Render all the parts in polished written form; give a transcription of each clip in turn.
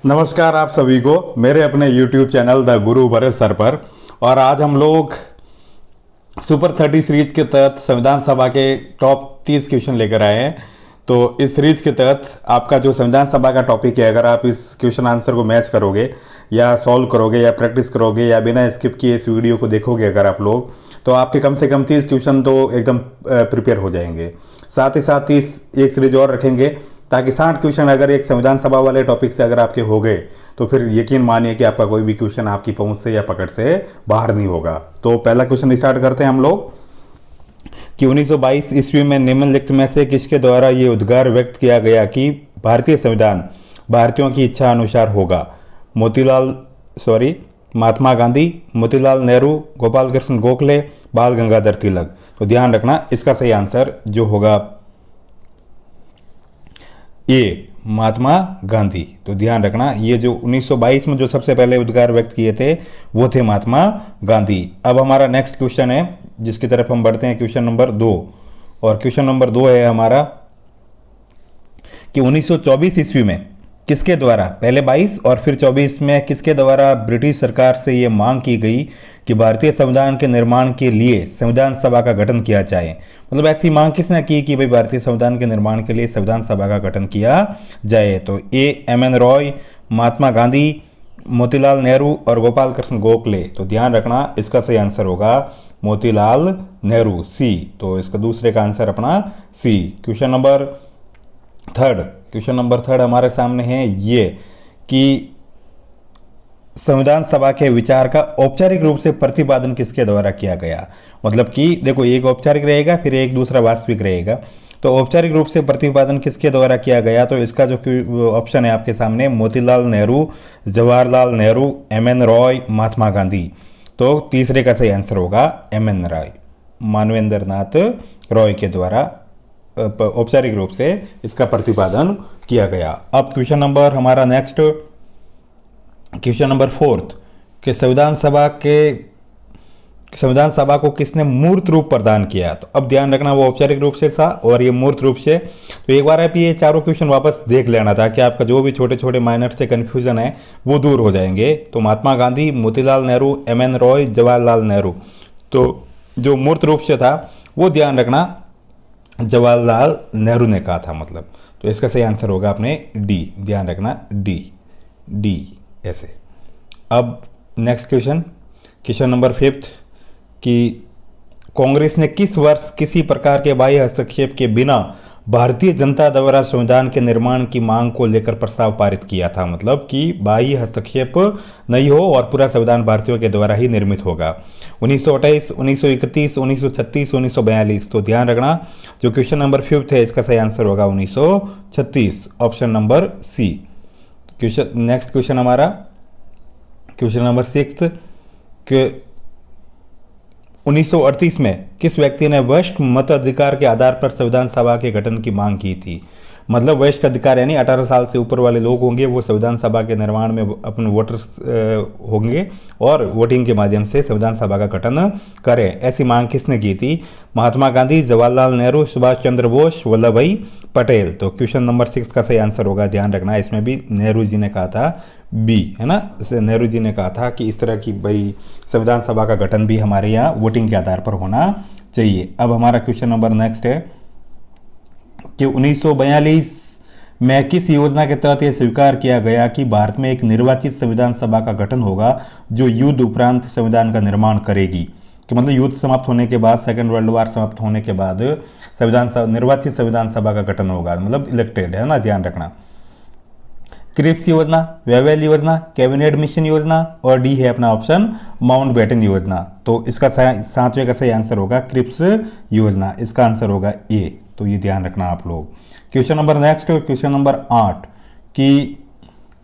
नमस्कार आप सभी को मेरे अपने YouTube channel the Guru Bharat sir पर। और आज हम लोग सुपर 30 सीरीज के तहत संविधान सभा के टॉप 30 क्वेश्चन लेकर आए हैं। तो इस सीरीज के तहत आपका जो संविधान सभा का टॉपिक है, अगर आप इस क्वेश्चन आंसर को मैच करोगे या सॉल्व करोगे या प्रैक्टिस करोगे या बिना स्किप किए इस वीडियो को देखोगे अगर आप लोग, तो आपके कम से कम 30 क्वेश्चन तो एकदम प्रिपेयर हो जाएंगे। साथ ही साथ 30 एक सीरीज और रखेंगे ताकि 60 क्वेश्चन अगर एक संविधान सभा वाले टॉपिक से अगर आपके हो गए तो फिर यकीन मानिए कि आपका कोई भी क्वेश्चन आपकी पहुंच से या पकड़ से बाहर नहीं होगा। तो पहला क्वेश्चन स्टार्ट करते हैं हम लोग कि 1922 ईस्वी में निम्नलिखित में से किसके द्वारा ये उद्गार व्यक्त किया गया कि भारतीय संविधान भारतीयों की इच्छा अनुसार होगा? महात्मा गांधी, मोतीलाल नेहरू, गोपाल कृष्ण गोखले, बाल गंगाधर तिलक। तो ध्यान रखना इसका सही आंसर जो होगा ए, महात्मा गांधी। तो ध्यान रखना ये जो 1922 में जो सबसे पहले उद्गार व्यक्त किए थे वो थे महात्मा गांधी। अब हमारा नेक्स्ट क्वेश्चन है जिसकी तरफ हम बढ़ते हैं, क्वेश्चन नंबर 2। और क्वेश्चन नंबर 2 है हमारा कि 1924 ईस्वी में किसके द्वारा, पहले 22 और फिर 24 में किसके द्वारा ब्रिटिश सरकार से ये मांग की गई कि भारतीय संविधान के निर्माण के लिए संविधान सभा का गठन किया जाए? मतलब ऐसी मांग किसने की कि भाई भारतीय संविधान के निर्माण के लिए संविधान सभा का गठन किया जाए? तो ए, एम.एन. रॉय, महात्मा गांधी, मोतीलाल नेहरू और गोपाल कृष्ण गोखले। तो ध्यान रखना इसका सही आंसर होगा मोतीलाल नेहरू, सी। तो इसका दूसरे का आंसर अपना सी। क्वेश्चन नंबर थर्ड हमारे सामने है ये कि संविधान सभा के विचार का औपचारिक रूप से प्रतिपादन किसके द्वारा किया गया? मतलब कि देखो एक औपचारिक रहेगा फिर एक दूसरा वास्तविक रहेगा। तो औपचारिक रूप से प्रतिपादन किसके द्वारा किया गया? तो इसका जो ऑप्शन है आपके सामने मोतीलाल नेहरू, जवाहरलाल नेहरू, एम.एन. रॉय, महात्मा गांधी। तो तीसरे का सही आंसर होगा एम.एन. रॉय, मानवेंद्र नाथ रॉय के द्वारा औपचारिक रूप से इसका प्रतिपादन किया गया। अब क्वेश्चन नंबर हमारा नेक्स्ट, क्वेश्चन नंबर 4 कि संविधान सभा को किसने मूर्त रूप प्रदान किया? तो अब ध्यान रखना वो औपचारिक रूप से था और ये मूर्त रूप से। तो एक बार आप ये चारों क्वेश्चन वापस देख लेना था कि आपका जो भी छोटे छोटे माइनर से कन्फ्यूजन है वो दूर हो जाएंगे। तो महात्मा गांधी, मोतीलाल नेहरू, एम.एन. रॉय, जवाहरलाल नेहरू। तो जो मूर्त रूप से था वो ध्यान रखना जवाहरलाल नेहरू ने कहा था मतलब। तो इसका सही आंसर होगा अपने डी, ध्यान रखना डी ऐसे। अब नेक्स्ट क्वेश्चन नंबर 5 कि कांग्रेस ने किस वर्ष किसी प्रकार के बाह्य हस्तक्षेप के बिना भारतीय जनता द्वारा संविधान के निर्माण की मांग को लेकर प्रस्ताव पारित किया था? मतलब कि बाह्य हस्तक्षेप नहीं हो और पूरा संविधान भारतीयों के द्वारा ही निर्मित होगा। 1928, 1931, 1936, 1942। तो ध्यान रखना जो क्वेश्चन नंबर 5 है इसका सही आंसर होगा 1936, option number C. Next question हमारा क्वेश्चन नंबर 6 कि 1938 में किस व्यक्ति ने वयस्क मताधिकार के आधार पर संविधान सभा के गठन की मांग की थी? मतलब वयस्क अधिकार यानी 18 साल से ऊपर वाले लोग होंगे वो संविधान सभा के निर्माण में अपने वोटर्स होंगे और वोटिंग के माध्यम से संविधान सभा का गठन करें। ऐसी मांग किसने की थी? महात्मा गांधी, जवाहरलाल नेहरू, सुभाष चंद्र बोस, वल्लभ भाई पटेल। तो क्वेश्चन नंबर 6 का सही आंसर होगा, ध्यान रखना इसमें भी नेहरू जी ने कहा था बी, है ना। नेहरू जी ने कहा था कि इस तरह की भाई संविधान सभा का गठन भी हमारे यहाँ वोटिंग के आधार पर होना चाहिए। अब हमारा क्वेश्चन नंबर नेक्स्ट है कि 1942 में किस योजना के तहत यह स्वीकार किया गया कि भारत में एक निर्वाचित संविधान सभा का गठन होगा जो युद्ध उपरांत संविधान का निर्माण करेगी? कि मतलब युद्ध समाप्त होने के बाद, सेकेंड वर्ल्ड वॉर समाप्त होने के बाद निर्वाचित संविधान सभा का गठन होगा, मतलब इलेक्टेड, है ना, ध्यान रखना। क्रिप्स योजना, वेवेल योजना, कैबिनेट मिशन योजना और डी है अपना ऑप्शन माउंटबेटन योजना। तो इसका 7वें का सही आंसर होगा क्रिप्स योजना, इसका आंसर होगा ए। तो ये ध्यान रखना आप लोग। Question number next, question number 8 कि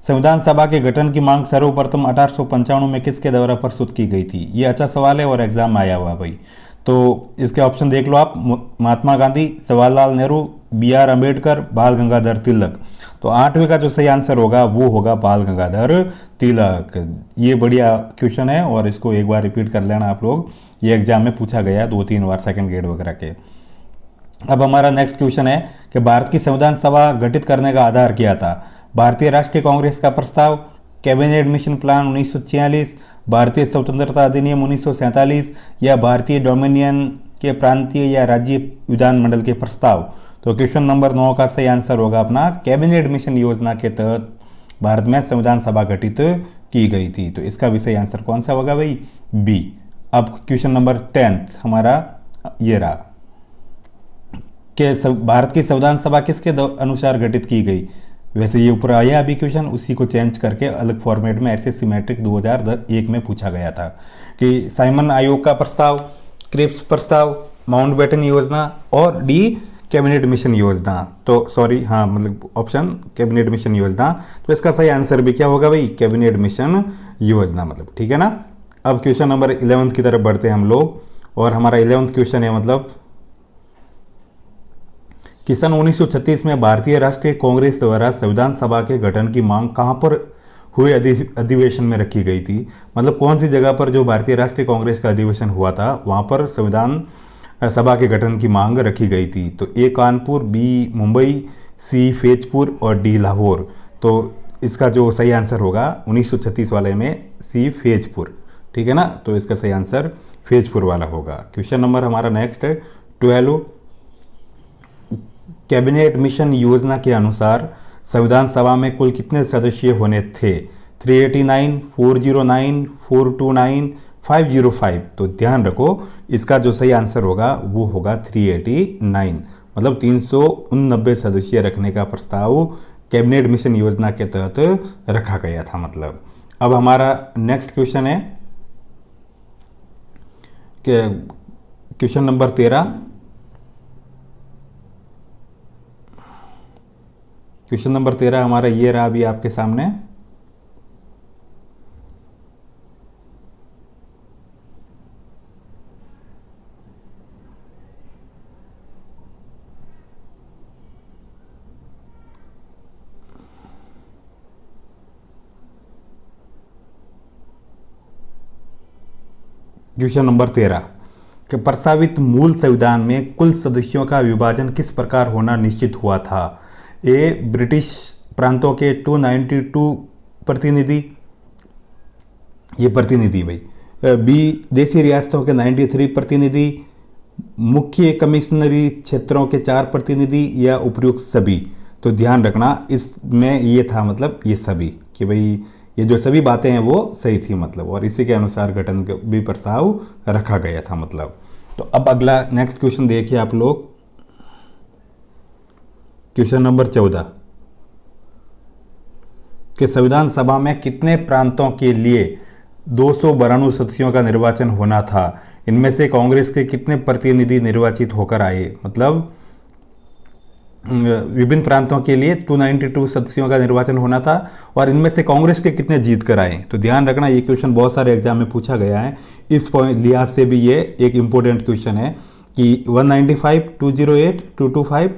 संविधान सभा के गठन की मांग सर्वप्रथम 1895 में किसके द्वारा प्रस्तुत की गई थी? ये अच्छा सवाल है और एग्जाम में आया हुआ भाई। तो इसके ऑप्शन देख लो आप, महात्मा गांधी, जवाहरलाल नेहरू, बी.आर. अम्बेडकर, बाल गंगाधर तिलक। तो 8वें का जो सही आंसर होगा वो होगा बाल गंगाधर तिलक। ये बढ़िया क्वेश्चन है और इसको एक बार रिपीट कर लेना आप लोग, ये एग्जाम में पूछा गया 2-3 बार सेकंड ग्रेड वगैरह के। अब हमारा नेक्स्ट क्वेश्चन है कि भारत की संविधान सभा गठित करने का आधार क्या था? भारतीय राष्ट्रीय कांग्रेस का प्रस्ताव, कैबिनेट मिशन प्लान 1946, भारतीय स्वतंत्रता अधिनियम 1947 या भारतीय डोमिनियन के प्रांतीय या राज्य विधानमंडल के प्रस्ताव। तो क्वेश्चन नंबर 9 का सही आंसर होगा अपना कैबिनेट मिशन योजना के तहत भारत में संविधान सभा गठित की गई थी। तो इसका भी सही आंसर कौन सा होगा भाई? बी। अब क्वेश्चन नंबर 10 हमारा ये रहा कि भारत की संविधान सभा किसके अनुसार गठित की गई। वैसे ये ऊपर आया अभी क्वेश्चन, उसी को चेंज करके अलग फॉर्मेट में एसएससी मैट्रिक 2001 में पूछा गया था कि साइमन आयोग का प्रस्ताव, क्रिप्स प्रस्ताव, माउंटबेटन योजना और डी कैबिनेट मिशन योजना। तो सॉरी, हाँ मतलब ऑप्शन कैबिनेट मिशन योजना। तो इसका सही आंसर भी क्या होगा भाई? कैबिनेट मिशन योजना, मतलब ठीक है ना। अब क्वेश्चन नंबर 11 की तरफ बढ़ते हैं हम लोग, और हमारा 11th क्वेश्चन है मतलब कि सन 1936 में भारतीय राष्ट्रीय कांग्रेस द्वारा संविधान सभा के गठन की मांग कहां पर हुए अधिवेशन में रखी गई थी। मतलब कौन सी जगह पर जो भारतीय राष्ट्रीय कांग्रेस का अधिवेशन हुआ था वहां पर संविधान सभा के गठन की मांग रखी गई थी। तो ए कानपुर, बी मुंबई, सी फैजपुर और डी लाहौर। तो इसका जो सही आंसर होगा 1936 वाले में सी फैजपुर, ठीक है ना। तो इसका सही आंसर फैजपुर वाला होगा। क्वेश्चन नंबर हमारा नेक्स्ट है 12। कैबिनेट मिशन योजना के अनुसार संविधान सभा में कुल कितने सदस्य होने थे? 389, 409, 429, 505। तो ध्यान रखो इसका जो सही आंसर होगा वो होगा 389, मतलब 389 सदस्य रखने का प्रस्ताव कैबिनेट मिशन योजना के तहत रखा गया था। मतलब अब हमारा नेक्स्ट क्वेश्चन है कि क्वेश्चन नंबर 13। क्वेश्चन नंबर 13 हमारा ये रहा अभी आपके सामने। क्वेश्चन नंबर 13 कि प्रस्तावित मूल संविधान में कुल सदस्यों का विभाजन किस प्रकार होना निश्चित हुआ था। ए ब्रिटिश प्रांतों के 292 प्रतिनिधि, ये प्रतिनिधि भाई। बी देशी रियासतों के 93 प्रतिनिधि, मुख्य कमिश्नरी क्षेत्रों के 4 प्रतिनिधि या उपयुक्त सभी। तो ध्यान रखना इसमें ये था मतलब ये सभी, कि भाई ये जो सभी बातें हैं वो सही थी मतलब, और इसी के अनुसार गठन का भी प्रस्ताव रखा गया था मतलब। तो अब अगला नेक्स्ट क्वेश्चन देखिए आप लोग, क्वेश्चन नंबर 14 कि संविधान सभा में कितने प्रांतों के लिए 292 सदस्यों का निर्वाचन होना था। इनमें से कांग्रेस के कितने प्रतिनिधि निर्वाचित होकर आए। मतलब विभिन्न प्रांतों के लिए 292 सदस्यों का निर्वाचन होना था, और इनमें से कांग्रेस के कितने जीत कर आए। तो ध्यान रखना ये क्वेश्चन बहुत सारे एग्जाम में पूछा गया है, इस पॉइंट लिहाज से भी ये एक इम्पोर्टेंट क्वेश्चन है कि 195, 208, 225,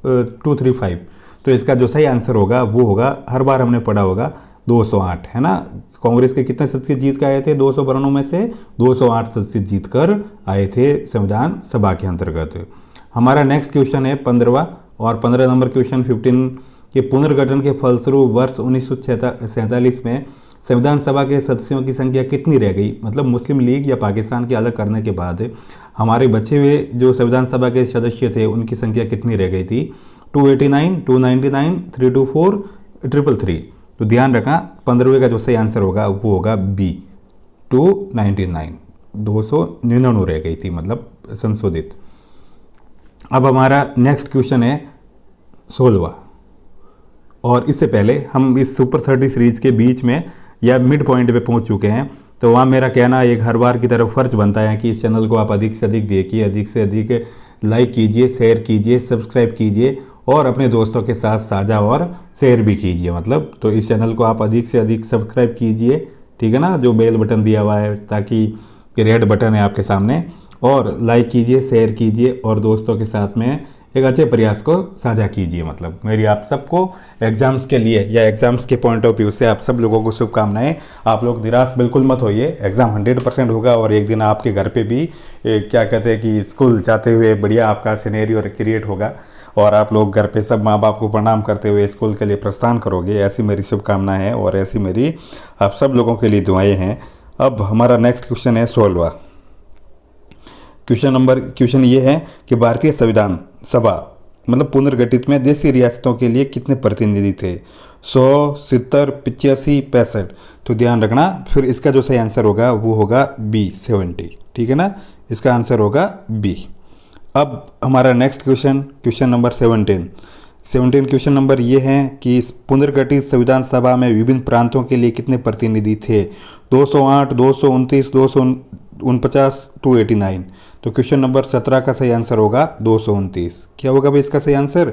235। तो इसका जो सही आंसर होगा वो होगा, हर बार हमने पढ़ा होगा 208, है ना। कांग्रेस के कितने सदस्य जीत कर आए थे? 292 में से 208 सदस्य जीत कर आए थे संविधान सभा के अंतर्गत। हमारा नेक्स्ट क्वेश्चन है 15वां, और 15 नंबर क्वेश्चन 15 के पुनर्गठन के फलस्वरूप वर्ष 1947 में संविधान सभा के सदस्यों की संख्या कितनी रह गई। मतलब मुस्लिम लीग या पाकिस्तान के अलग करने के बाद हमारे बचे हुए जो संविधान सभा के सदस्य थे उनकी संख्या कितनी रह गई थी? 289, 299, 324, 333। तो ध्यान रखना 15वें का जो सही आंसर होगा वो होगा बी 299, 299 रह गई थी मतलब संशोधित। अब हमारा नेक्स्ट क्वेश्चन है 16वां, और इससे पहले हम इस सुपर 30 सीरीज के बीच में या मिड पॉइंट पे पहुंच चुके हैं। तो वहाँ मेरा कहना एक हर बार की तरफ फर्ज बनता है कि इस चैनल को आप अधिक से अधिक देखिए, अधिक से अधिक लाइक कीजिए, शेयर कीजिए, सब्सक्राइब कीजिए, और अपने दोस्तों के साथ साझा और शेयर भी कीजिए। मतलब तो इस चैनल को आप अधिक से अधिक सब्सक्राइब कीजिए, ठीक है ना, जो बेल बटन दिया हुआ है, ताकि रेड बटन है आपके सामने, और लाइक कीजिए, शेयर कीजिए, और दोस्तों के साथ में एक अच्छे प्रयास को साझा कीजिए। मतलब मेरी आप सबको एग्जाम्स के लिए या एग्जाम्स के पॉइंट ऑफ व्यू से आप सब लोगों को शुभकामनाएं। आप लोग निराश बिल्कुल मत होइए, एग्ज़ाम 100% होगा, और एक दिन आपके घर पे भी क्या कहते हैं कि स्कूल जाते हुए बढ़िया आपका सिनेरियो क्रिएट होगा। और आप लोग घर पे सब माँ बाप को प्रणाम करते हुए स्कूल के लिए प्रस्थान करोगे, ऐसी मेरी शुभकामनाएं हैं और ऐसी मेरी आप सब लोगों के लिए दुआएं हैं। अब हमारा नेक्स्ट क्वेश्चन है 16वां क्वेश्चन ये है कि भारतीय संविधान सभा मतलब पुनर्गठित में देशी रियासतों के लिए कितने प्रतिनिधि थे? 100, 70, 85, 65। तो ध्यान रखना, फिर इसका जो सही आंसर होगा वो होगा बी 70। ठीक है ना, इसका आंसर होगा बी। अब हमारा next question number 17 question number ये है कि इस पुनर्गठित संविधान सभा में विभिन्न प्रांतों के लिए कितने प्रतिनिधि थे? 208, 229, 249, 289। तो क्वेश्चन नंबर 17 का सही आंसर होगा 229। क्या होगा भाई इसका सही आंसर?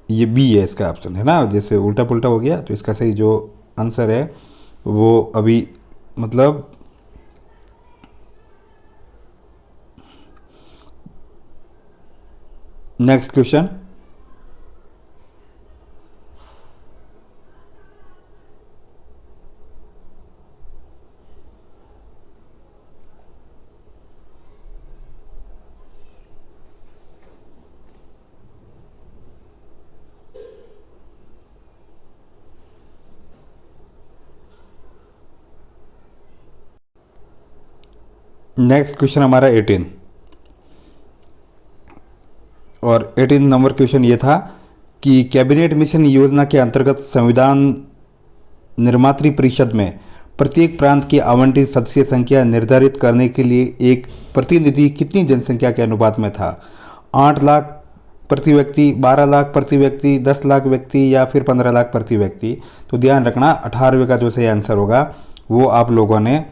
ये बी है इसका ऑप्शन, है ना, जैसे उल्टा पुल्टा हो गया। तो इसका सही जो आंसर है वो अभी मतलब नेक्स्ट क्वेश्चन हमारा 18 और 18 नंबर क्वेश्चन ये था कि कैबिनेट मिशन योजना के अंतर्गत संविधान निर्मात्री परिषद में प्रत्येक प्रांत की आवंटित सदस्य संख्या निर्धारित करने के लिए एक प्रतिनिधि कितनी जनसंख्या के अनुपात में था? 8 लाख प्रति व्यक्ति, 12 लाख प्रति व्यक्ति, 10 लाख व्यक्ति या फिर 15 लाख प्रति व्यक्ति? तो ध्यान रखना 18वें का जो सही आंसर होगा वो आप लोगों ने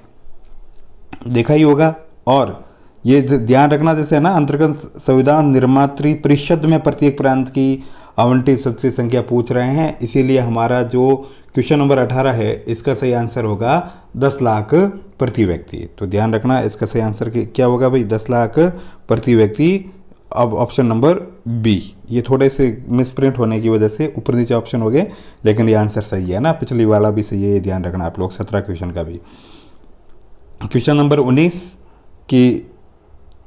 देखा ही होगा। और ये ध्यान रखना जैसे है ना, अंतर्गत संविधान निर्मात्री परिषद में प्रत्येक प्रांत की आवंटित सदस्य संख्या पूछ रहे हैं, इसीलिए हमारा जो क्वेश्चन नंबर 18 है इसका सही आंसर होगा 10 लाख प्रति व्यक्ति। तो ध्यान रखना इसका सही आंसर क्या होगा भाई? 10 लाख प्रति व्यक्ति। अब ऑप्शन नंबर बी, ये थोड़े से मिसप्रिंट होने की वजह से ऊपर नीचे ऑप्शन हो गए, लेकिन ये आंसर सही है ना, पिछली वाला भी सही है, ध्यान रखना आप लोग 17 क्वेश्चन का भी। क्वेश्चन नंबर 19 कि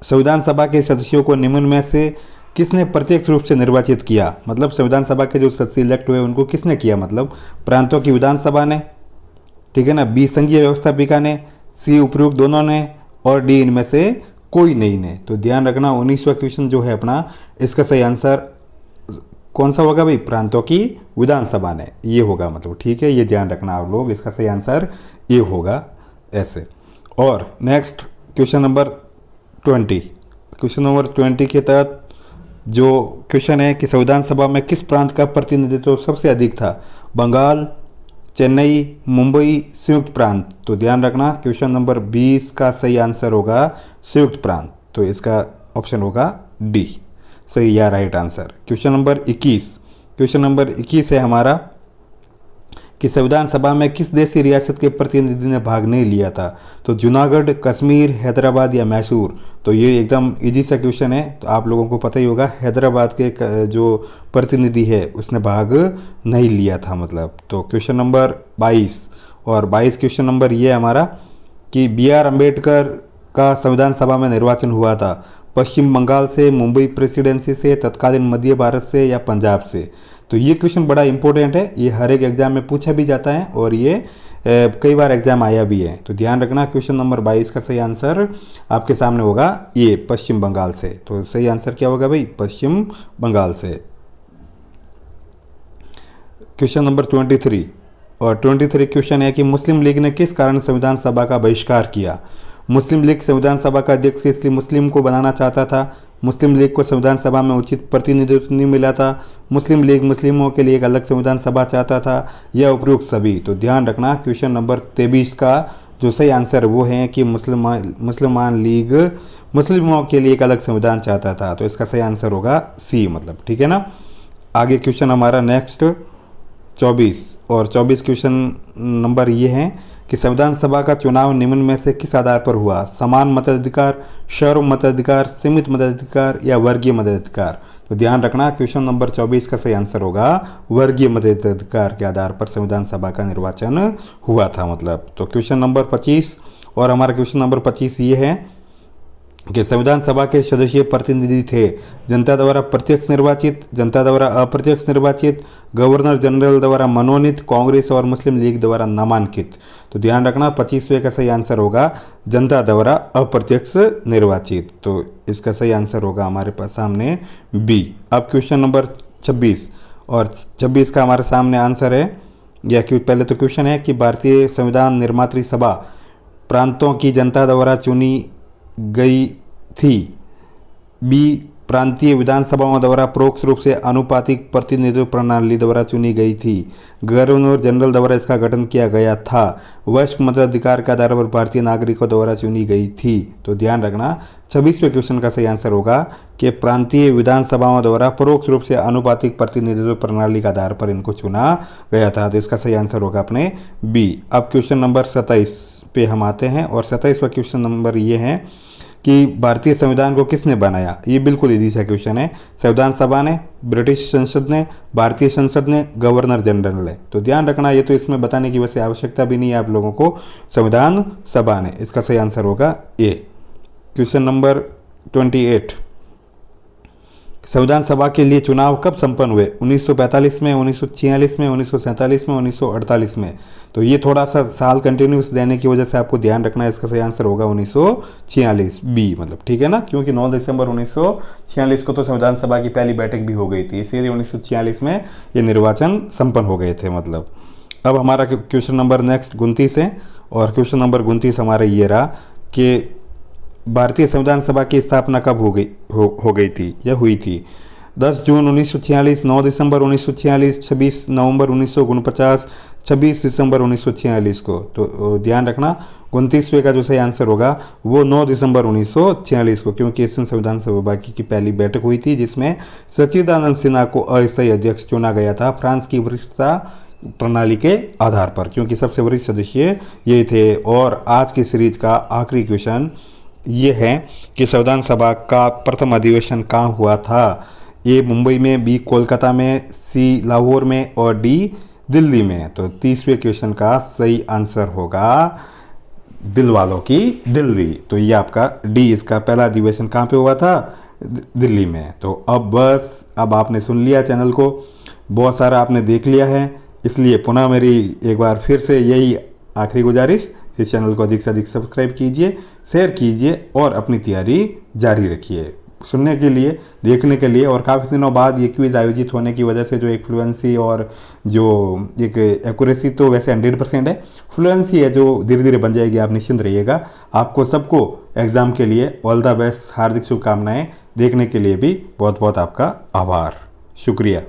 संविधान सभा के सदस्यों को निम्न में से किसने प्रत्यक्ष रूप से निर्वाचित किया? मतलब संविधान सभा के जो सदस्य इलेक्ट हुए उनको किसने किया? मतलब प्रांतों की विधानसभा ने, ठीक है ना, बी संघीय व्यवस्थापिका ने, सी उपयुक्त दोनों ने, और डी इनमें से कोई नहीं ने। तो ध्यान रखना 19वां क्वेश्चन जो है अपना, इसका सही आंसर कौन सा होगा भाई? प्रांतों की विधानसभा ने, ये होगा मतलब, ठीक है, ये ध्यान रखना आप लोग, इसका सही आंसर ये होगा ऐसे। और नेक्स्ट क्वेश्चन नंबर 20 के तहत जो क्वेश्चन है कि संविधान सभा में किस प्रांत का प्रतिनिधित्व सबसे अधिक था? बंगाल, चेन्नई, मुंबई, संयुक्त प्रांत? तो ध्यान रखना क्वेश्चन नंबर 20 का सही आंसर होगा संयुक्त प्रांत। तो इसका ऑप्शन होगा डी सही या राइट आंसर। क्वेश्चन नंबर 21 है हमारा कि संविधान सभा में किस देशी रियासत के प्रतिनिधि ने भाग नहीं लिया था? तो जूनागढ़, कश्मीर, हैदराबाद या मैसूर? तो ये एकदम इजी सा क्वेश्चन है, तो आप लोगों को पता ही होगा हैदराबाद के जो प्रतिनिधि है उसने भाग नहीं लिया था मतलब। तो क्वेश्चन नंबर 22 और 22 क्वेश्चन नंबर ये है हमारा कि B.R. अम्बेडकर का संविधान सभा में निर्वाचन हुआ था पश्चिम बंगाल से, मुंबई प्रेसिडेंसी से, तत्कालीन मध्य भारत से या पंजाब से? तो ये क्वेश्चन बड़ा इंपॉर्टेंट है, ये हर एक एग्जाम में पूछा भी जाता है और ये कई बार एग्जाम आया भी है। तो ध्यान रखना क्वेश्चन नंबर 22 का सही आंसर आपके सामने होगा ये पश्चिम बंगाल से। तो सही आंसर क्या होगा भाई? पश्चिम बंगाल से। क्वेश्चन नंबर 23 और 23 क्वेश्चन है कि मुस्लिम लीग ने किस कारण संविधान सभा का बहिष्कार किया? मुस्लिम लीग संविधान सभा का अध्यक्ष इसलिए मुस्लिम को बनाना चाहता था, मुस्लिम लीग को संविधान सभा में उचित प्रतिनिधित्व नहीं मिला था, मुस्लिम लीग मुस्लिमों के लिए एक अलग संविधान सभा चाहता था, या उपयुक्त सभी? तो ध्यान रखना क्वेश्चन नंबर 23 का जो सही आंसर वो है कि मुसलमान लीग मुस्लिमों के लिए एक अलग संविधान चाहता था। तो इसका सही आंसर होगा सी मतलब, ठीक है ना। आगे क्वेश्चन हमारा नेक्स्ट 24 और 24 क्वेश्चन नंबर ये है कि संविधान सभा का चुनाव निम्न में से किस आधार पर हुआ? समान मताधिकार, सर्व मताधिकार, सीमित मताधिकार या वर्गीय मताधिकार? तो ध्यान रखना क्वेश्चन नंबर 24 का सही आंसर होगा वर्गीय मताधिकार के आधार पर संविधान सभा का निर्वाचन हुआ था मतलब। तो क्वेश्चन नंबर 25 और हमारा क्वेश्चन नंबर 25 ये है कि संविधान सभा के सदस्य प्रतिनिधि थे जनता द्वारा प्रत्यक्ष निर्वाचित, जनता द्वारा अप्रत्यक्ष निर्वाचित, गवर्नर जनरल द्वारा मनोनीत, कांग्रेस और मुस्लिम लीग द्वारा नामांकित। तो ध्यान रखना 25वें का सही आंसर होगा जनता द्वारा अप्रत्यक्ष निर्वाचित। तो इसका सही आंसर होगा हमारे पास सामने बी। अब क्वेश्चन नंबर 26 और 26 का हमारे सामने आंसर है, या पहले तो क्वेश्चन है कि भारतीय संविधान निर्मात्री सभा प्रांतों की जनता द्वारा चुनी गई थी। बी, प्रांतीय विधानसभाओं द्वारा परोक्ष रूप से आनुपातिक प्रतिनिधित्व प्रणाली द्वारा चुनी गई थी। गवर्नर जनरल द्वारा इसका गठन किया गया था। वयस्क मताधिकार के आधार पर भारतीय नागरिकों द्वारा चुनी गई थी। तो ध्यान रखना 26वें क्वेश्चन का सही आंसर होगा कि प्रांतीय विधानसभाओं द्वारा परोक्ष रूप से आनुपातिक प्रतिनिधित्व प्रणाली के आधार पर इनको चुना गया था। तो इसका सही आंसर होगा अपने बी। अब क्वेश्चन नंबर 27 पे हम आते हैं और 27वां क्वेश्चन नंबर ये है कि भारतीय संविधान को किसने बनाया। ये बिल्कुल इजी सा क्वेश्चन है। संविधान सभा ने, ब्रिटिश संसद ने, भारतीय संसद ने, गवर्नर जनरल ने। तो ध्यान रखना ये तो इसमें बताने की वैसे आवश्यकता भी नहीं है आप लोगों को, संविधान सभा ने। इसका सही आंसर होगा ए। क्वेश्चन नंबर 28, संविधान सभा के लिए चुनाव कब संपन्न हुए। 1945 में, 1946 में, 1947 में, 1948 में। तो ये थोड़ा सा साल कंटिन्यूस देने की वजह से आपको ध्यान रखना है, इसका सही आंसर होगा 1946 बी, मतलब ठीक है ना, क्योंकि 9 दिसंबर 1946 को तो संविधान सभा की पहली बैठक भी हो गई थी, इसीलिए 1946 में ये निर्वाचन संपन्न हो गए थे मतलब। अब हमारा क्वेश्चन नंबर नेक्स्ट 29 है और क्वेश्चन नंबर 29 हमारा ये रहा कि भारतीय संविधान सभा की स्थापना कब हो गई थी या हुई थी। 10 जून 1946, 9 दिसंबर 1946, 26 नवंबर 1949, 26 दिसंबर 1946 को। तो ध्यान रखना 29वें का जो सही आंसर होगा वो 9 दिसंबर 1946 को, क्योंकि इस दिन संविधान सभा की पहली बैठक हुई थी जिसमें सच्चिदानंद सिन्हा को अस्थायी अध्यक्ष चुना गया था फ्रांस की वरिष्ठता प्रणाली के आधार पर, क्योंकि सबसे वरिष्ठ सदस्य ये थे। और आज की सीरीज का आखिरी क्वेश्चन ये है कि संविधान सभा का प्रथम अधिवेशन कहाँ हुआ था। ए मुंबई में, बी कोलकाता में, सी लाहौर में और डी दिल्ली में। तो 30वें क्वेश्चन का सही आंसर होगा दिल वालों की दिल्ली। तो ये आपका डी, इसका पहला अधिवेशन कहाँ पे हुआ था, दिल्ली में। तो अब बस अब आपने सुन लिया, चैनल को बहुत सारा आपने देख लिया है, इसलिए पुनः मेरी एक बार फिर से यही आखिरी गुजारिश, इस चैनल को अधिक से अधिक सब्सक्राइब कीजिए, शेयर कीजिए और अपनी तैयारी जारी रखिए। सुनने के लिए, देखने के लिए, और काफ़ी दिनों बाद ये क्विज़ आयोजित होने की वजह से जो एक फ्लुएंसी और जो एक एक्यूरेसी तो वैसे 100% है, फ्लुएंसी है जो धीरे धीरे बन जाएगी, आप निश्चिंत रहिएगा। आपको सबको एग्ज़ाम के लिए ऑल द बेस्ट, हार्दिक शुभकामनाएं। देखने के लिए भी बहुत बहुत आपका आभार, शुक्रिया।